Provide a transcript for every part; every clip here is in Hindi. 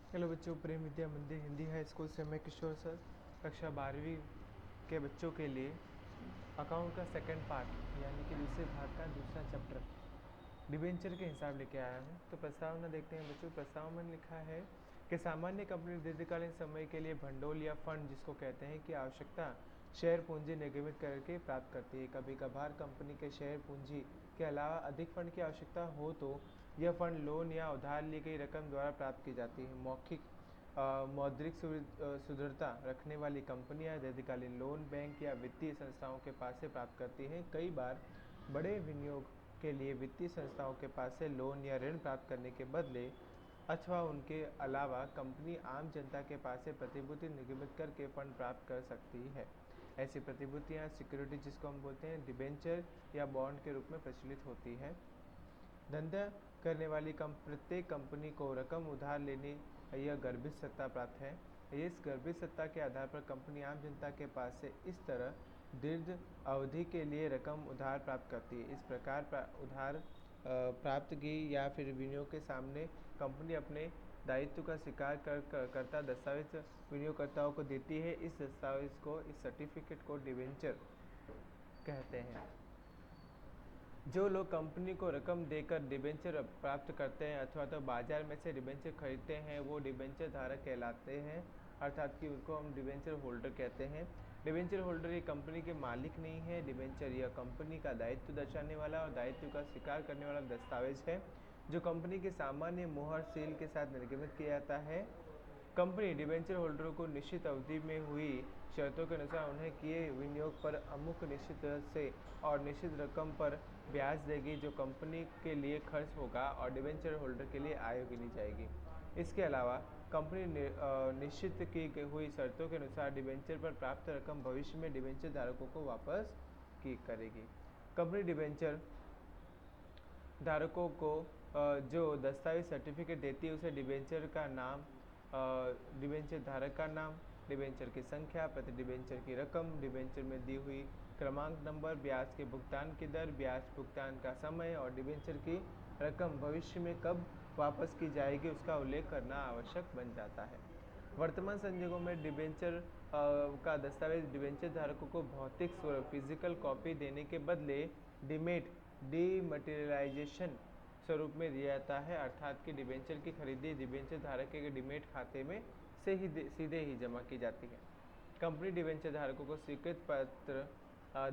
हेलो बच्चों, प्रेम विद्या मंदिर हिंदी हाई स्कूल से मैं किशोर सर कक्षा 12वीं के बच्चों के लिए अकाउंट का सेकंड पार्ट यानी कि दूसरे भाग का दूसरा चैप्टर डिबेंचर के हिसाब लेके आया हूँ। तो प्रस्तावना देखते हैं बच्चों। प्रस्ताव में लिखा है कि सामान्य कंपनी दीर्घकालीन समय के लिए भंडोल या फंड जिसको कहते हैं कि आवश्यकता शेयर पूंजी निर्गमित करके प्राप्त करती है। कभी कभार कंपनी के शेयर पूंजी के अलावा अधिक फंड की आवश्यकता हो तो यह फंड लोन या उधार ली गई रकम द्वारा प्राप्त की जाती है। मौद्रिक सुदृढ़ता रखने वाली कंपनियां दीर्घकालीन लोन बैंक या वित्तीय संस्थाओं के पास से प्राप्त करती हैं। कई बार बड़े विनियोग के लिए वित्तीय संस्थाओं के पास से लोन या ऋण प्राप्त करने के बदले अथवा उनके अलावा कंपनी आम जनता के पास से प्रतिभूति निर्गमित करके फंड प्राप्त कर सकती है। ऐसी प्रतिभूतियां सिक्योरिटी जिसको हम बोलते हैं डिबेंचर या बॉन्ड के रूप में प्रचलित होती है। धंधा करने वाली प्रत्येक कंपनी को रकम उधार लेने यह गर्भित सत्ता प्राप्त है। इस गर्भित सत्ता के आधार पर कंपनी आम जनता के पास से इस तरह दीर्घ अवधि के लिए रकम उधार प्राप्त करती है। इस प्रकार उधार प्राप्त की या फिर विनियोग के सामने कंपनी अपने दायित्व का स्वीकार करता दस्तावेज विनियोगकर्ताओं को देती है। इस दस्तावेज को इस सर्टिफिकेट को डिबेंचर कहते हैं। जो लोग कंपनी को रकम देकर डिबेंचर प्राप्त करते हैं अथवा तो बाजार में से डिबेंचर खरीदते हैं वो डिबेंचर धारक कहलाते हैं, अर्थात कि उनको हम डिबेंचर होल्डर कहते हैं। डिबेंचर होल्डर ये कंपनी के मालिक नहीं है। डिबेंचर यह कंपनी का दायित्व दर्शाने वाला और दायित्व का स्वीकार करने वाला दस्तावेज है जो कंपनी के सामान्य मोहर सील के साथ निर्गमित किया जाता है। कंपनी डिबेंचर होल्डरों को निश्चित अवधि में हुई शर्तों के अनुसार उन्हें किए विनियोग पर अमुक निश्चित दर से और निश्चित रकम पर ब्याज देगी जो कंपनी के लिए खर्च होगा और डिबेंचर होल्डर के लिए आय गिनी जाएगी। इसके अलावा कंपनी निश्चित की हुई शर्तों के अनुसार डिबेंचर पर प्राप्त रकम भविष्य में डिबेंचर धारकों को वापस की करेगी। कंपनी डिबेंचर धारकों को जो दस्तावेज सर्टिफिकेट देती है उसे डिबेंचर का नाम, डिबेंचर धारक का नाम, डिबेंचर की संख्या, प्रति डिबेंचर की रकम, डिबेंचर में दी हुई क्रमांक नंबर, ब्याज के भुगतान की दर, ब्याज भुगतान का समय और डिबेंचर की रकम भविष्य में कब वापस की जाएगी उसका उल्लेख करना आवश्यक बन जाता है। वर्तमान संजोगों में डिबेंचर का दस्तावेज डिबेंचर धारकों को भौतिक फिजिकल कॉपी देने के बदले डीमेट डीमटेरियलाइजेशन स्वरूप में दिया जाता है, अर्थात कि डिबेंचर की खरीदी डिबेंचर धारक के डीमेट खाते में से ही सीधे ही जमा की जाती है। कंपनी डिबेंचर धारकों को स्वीकृत पत्र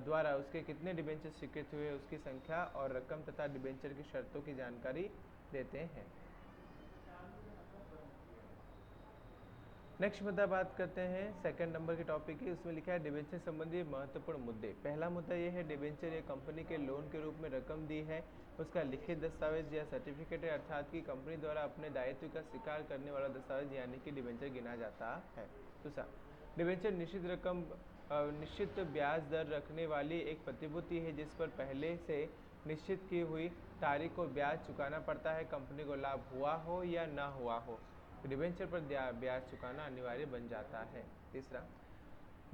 द्वारा उसके कितने डिबेंचर स्वीकृत हुए उसकी संख्या और रकम तथा डिबेंचर की शर्तों की जानकारी देते हैं। नेक्स्ट मुद्दा बात करते हैं सेकंड नंबर के टॉपिक की। उसमें लिखा है डिबेंचर संबंधी महत्वपूर्ण मुद्दे। पहला मुद्दा यह है डिबेंचर एक कंपनी के लोन के रूप में रकम दी है उसका लिखित दस्तावेज या सर्टिफिकेट है, अर्थात कि कंपनी द्वारा अपने दायित्व का स्वीकार करने वाला दस्तावेज यानी कि डिबेंचर गिना जाता है। दूसरा, डिबेंचर निश्चित रकम निश्चित ब्याज दर रखने वाली एक प्रतिभूति है जिस पर पहले से निश्चित की हुई तारीख को ब्याज चुकाना पड़ता है, कंपनी को लाभ हुआ हो या न हुआ हो डिबेंचर पर ब्याज चुकाना अनिवार्य बन जाता है। तीसरा,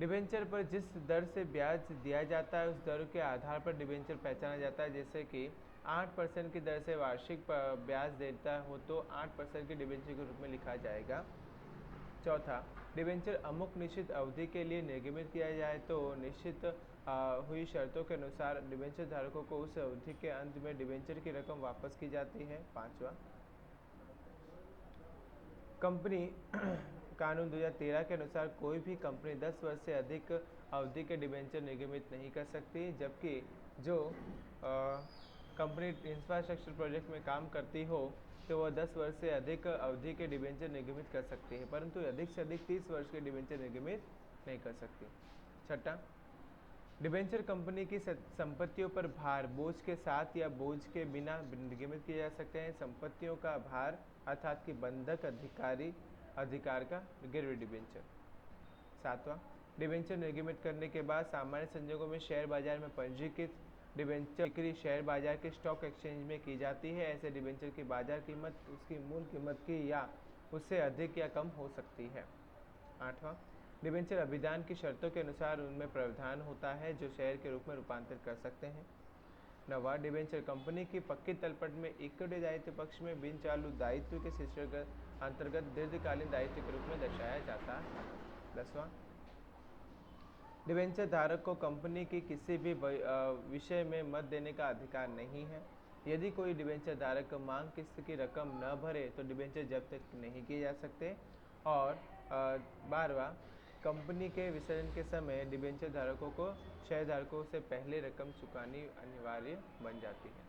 डिबेंचर पर जिस दर से ब्याज दिया जाता है उस दर के आधार पर डिबेंचर पहचाना जाता है, जैसे कि 8% की दर से वार्षिक ब्याज देता हो तो 8% की डिबेंचर के रूप में लिखा जाएगा। चौथा, डिबेंचर अमुक निश्चित अवधि के लिए निर्गमित किया जाए तो निश्चित हुई शर्तों के अनुसार डिबेंचर धारकों को उस अवधि के अंत में डिबेंचर की रकम वापस की जाती है। पांचवा, कंपनी कानून 2013 के अनुसार कोई भी कंपनी 10 वर्ष से अधिक अवधि के डिबेंचर निर्गमित नहीं कर सकती, जबकि जो कंपनी इंफ्रास्ट्रक्चर प्रोजेक्ट में काम करती हो तो वह 10 वर्ष से अधिक अवधि के डिबेंचर निर्गमित कर सकती है, परंतु अधिक से अधिक 30 वर्ष के डिबेंचर निर्गमित नहीं कर सकती। छठा, डिबेंचर कंपनी की संपत्तियों पर भार बोझ के साथ या बोझ के बिना निर्गमित किए जा सकते हैं। संपत्तियों का भार अर्थात कि बंधक अधिकार का गिरवी डिबेंचर। सातवां, डिबेंचर निर्गमित करने के बाद सामान्य संजोगों में शेयर बाजार में पंजीकृत डिबेंचर बिक्री शेयर बाजार के स्टॉक एक्सचेंज में की जाती है। ऐसे डिबेंचर की बाजार कीमत उसकी मूल कीमत की या उससे अधिक या कम हो सकती है। आठवां, डिबेंचर अभिधान की शर्तों के अनुसार उनमें प्रावधान होता है जो शेयर के रूप में रूपांतरित कर सकते हैं। 9वां डिबेंचर कंपनी की पक्की तलपट में इक्विटी दायित्व पक्ष में बिन चालू दायित्व के शीर्षक अंतर्गत दीर्घकालीन दायित्व के रूप में दर्शाया जाता है। 10वां, डिबेंचर धारक को कंपनी की किसी भी विषय में मत देने का अधिकार नहीं है। यदि कोई डिबेंचर धारक मांग किस्त की रकम न भरे तो डिबेंचर जब्त नहीं किए जा सकते। और 12वां, कंपनी के विसर्जन के समय डिबेंचर धारकों को शेयरधारकों से पहले रकम चुकानी अनिवार्य बन जाती है।